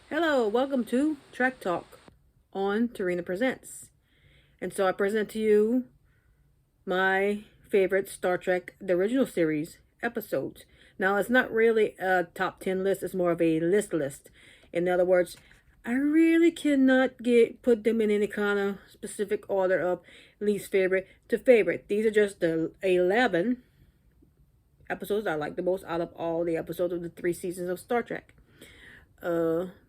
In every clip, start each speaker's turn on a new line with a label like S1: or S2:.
S1: Hello, welcome to Trek Talk on Tarina Presents. And so I present to you my favorite Star Trek, the original series, episodes. Now, it's not really a top 10 list, it's more of a list. In other words, I really cannot put them in any kind of specific order of least favorite to favorite. These are just the 11 episodes I like the most out of all the episodes of the 3 seasons of Star Trek.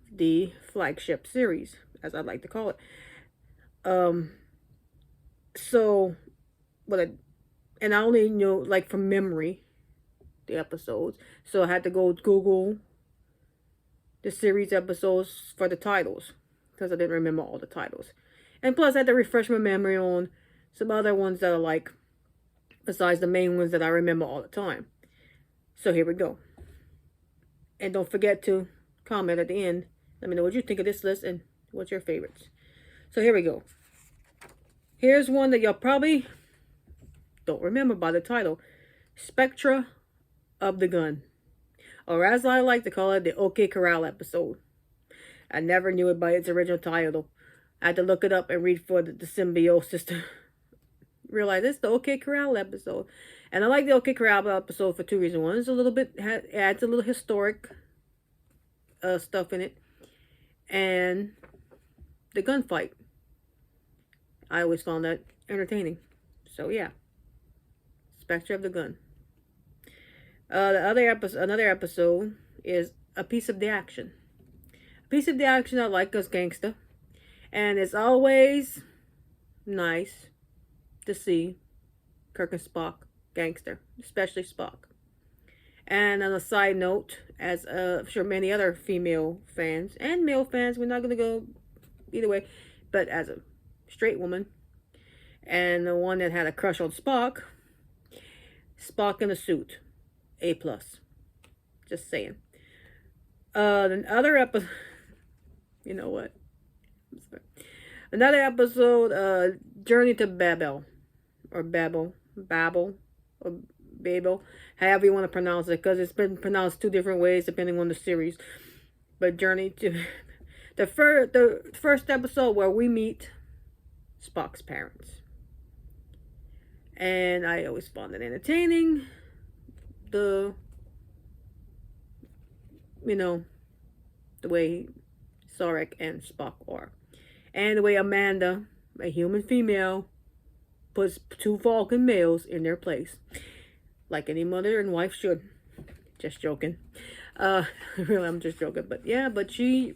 S1: The flagship series, as I like to call it. Um, so, and I only know like from memory the episodes, so I had to go Google the series episodes for the titles because I didn't remember all the titles, and plus I had to refresh my memory on some other ones that are like besides the main ones that I remember all the time. So here we go, and don't forget to comment at the end. Let me know what you think of this list and what's your favorites. So here we go. Here's one that y'all probably don't remember by the title. Spectra of the Gun. Or as I like to call it, the OK Corral episode. I never knew it by its original title. I had to look it up and read for the symbiosis to realize it's the OK Corral episode. And I like the OK Corral episode for two reasons. One is a little bit, adds a little historic stuff in it. And the gunfight. I always found that entertaining. So yeah. Spectre of the Gun. Another episode is A Piece of the Action. A Piece of the Action I like as gangsta. And it's always nice to see Kirk and Spock gangster. Especially Spock. And on a side note, as I'm sure many other female fans and male fans, we're not going to go either way, but as a straight woman and the one that had a crush on Spock in a suit, A+. Just saying. The other episode, you know what? Another episode, Journey to Babel, or Babel, or Babel, however you want to pronounce it, because it's been pronounced two different ways depending on the series. But Journey to the first episode where we meet Spock's parents, and I always found it entertaining. The way Sarek and Spock are, and the way Amanda, a human female, puts two Vulcan males in their place, like any mother and wife should. Just joking. Really, I'm just joking. But yeah, but she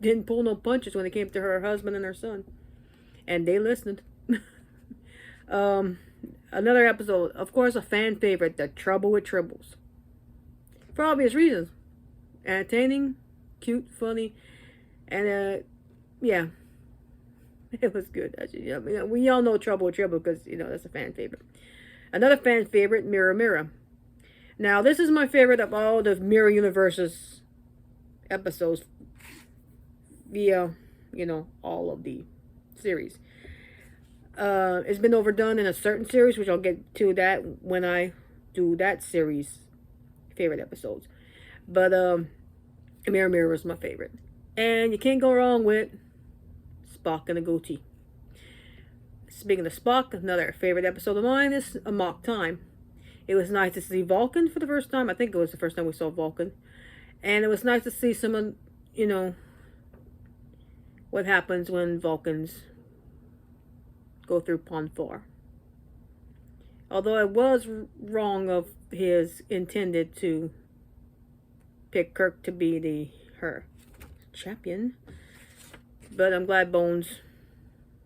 S1: didn't pull no punches when it came to her husband and her son, and they listened. Another episode, of course, a fan favorite, The Trouble with Tribbles. For obvious reasons. Entertaining, cute, funny, and yeah, it was good. I mean, we all know Trouble with Tribbles because, that's a fan favorite. Another fan favorite, Mirror Mirror. Now, this is my favorite of all the Mirror Universes episodes via, all of the series. It's been overdone in a certain series, which I'll get to that when I do that series favorite episodes. But Mirror Mirror was my favorite. And you can't go wrong with Spock and a goatee. Speaking of Spock, another favorite episode of mine is A Mock Time. It was nice to see Vulcan for the first time. I think it was the first time we saw Vulcan. And it was nice to see someone, what happens when Vulcans go through Pon farr. Although it was wrong of his intended to pick Kirk to be her champion. But I'm glad Bones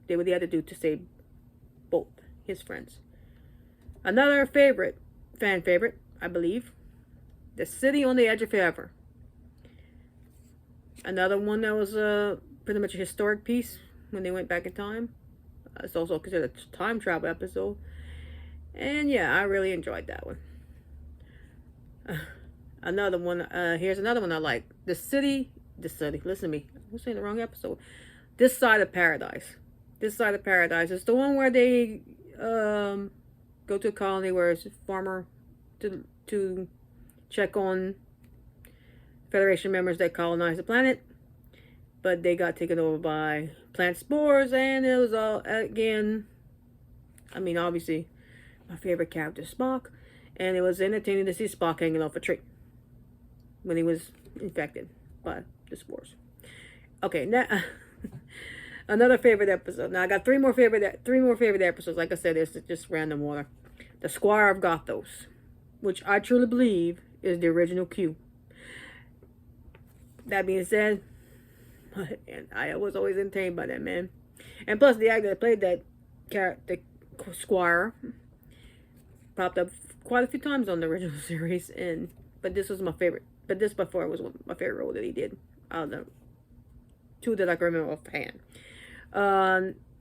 S1: did what he had to do to save both his friends. Another fan favorite, I believe, The City on the Edge of Forever. Another one that was pretty much a historic piece when they went back in time. It's also considered a time travel episode. And yeah, I really enjoyed that one. Another one, here's another one I like. The city, listen to me. I'm saying the wrong episode. This Side of Paradise. This Side of Paradise is the one where they go to a colony where it's a farmer to check on Federation members that colonized the planet, but they got taken over by plant spores, and it was all, again, I mean, obviously, my favorite character, Spock, and it was entertaining to see Spock hanging off a tree when he was infected by the spores. Okay, now another favorite episode. Now I got three more favorite episodes. Like I said, it's just random order. The Squire of Gothos, which I truly believe is the original Q. That being said, and I was always entertained by that man. And plus, the actor that played that character, the Squire, popped up quite a few times on the original series. But this was my favorite. But this before was my favorite role that he did. I don't know. Two that I can remember offhand.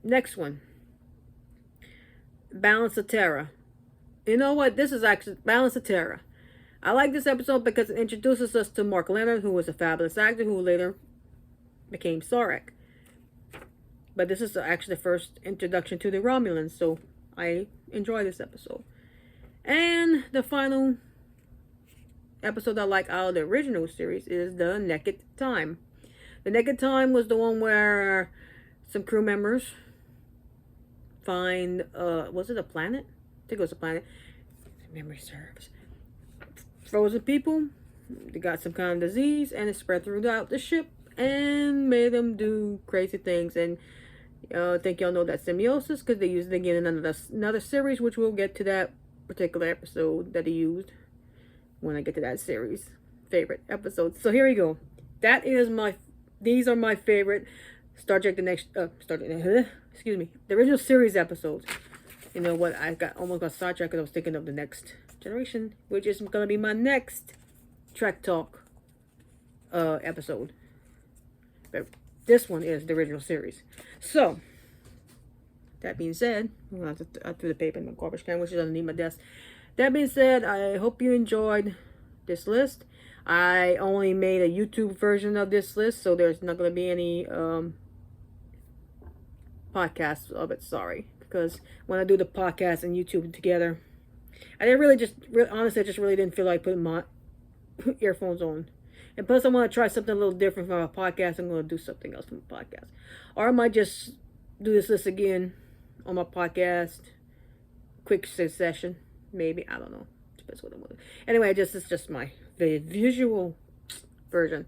S1: Next one. Balance of Terror. You know what? This is actually Balance of Terror. I like this episode because it introduces us to Mark Leonard, who was a fabulous actor who later became Sarek. But this is actually the first introduction to the Romulans, so I enjoy this episode. And the final episode I like out of the original series is the Naked Time. The Naked Time was the one where some crew members find, was it a planet? I think it was a planet. Memory serves. Frozen people. They got some kind of disease, and it spread throughout the ship and made them do crazy things. And I think y'all know that symbiosis because they used it again in another series, which we'll get to that particular episode that they used when I get to that series favorite episodes. So here we go. These are my favorite the original series episodes. You know what? I almost got sidetracked because I was thinking of the Next Generation, which is gonna be my next Trek Talk episode. But this one is the original series. So that being said, I threw the paper in my garbage can, which is underneath my desk. That being said, I hope you enjoyed this list. I only made a YouTube version of this list, so there's not going to be any podcasts of it, sorry. Because when I do the podcast and YouTube together, I didn't honestly, I just really didn't feel like putting my earphones on. And plus, I want to try something a little different from a podcast. I'm going to do something else from a podcast. Or I might just do this list again on my podcast. Quick session. Maybe. I don't know. Depends what I'm doing. Anyway, it's just my visual version.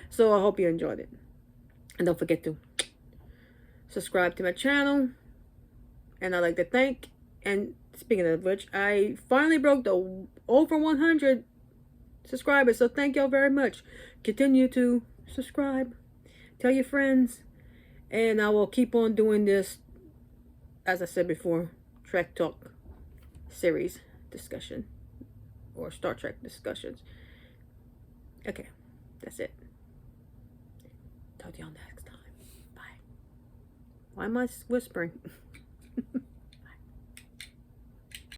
S1: So I hope you enjoyed it. And don't forget to subscribe to my channel. And I'd like to thank, and speaking of which, I finally broke the over 100 subscribers. So thank y'all very much. Continue to subscribe. Tell your friends. And I will keep on doing this, as I said before, Trek Talk series discussion. Or Star Trek discussions. Okay. That's it. Talk to y'all next time. Bye. Why am I whispering?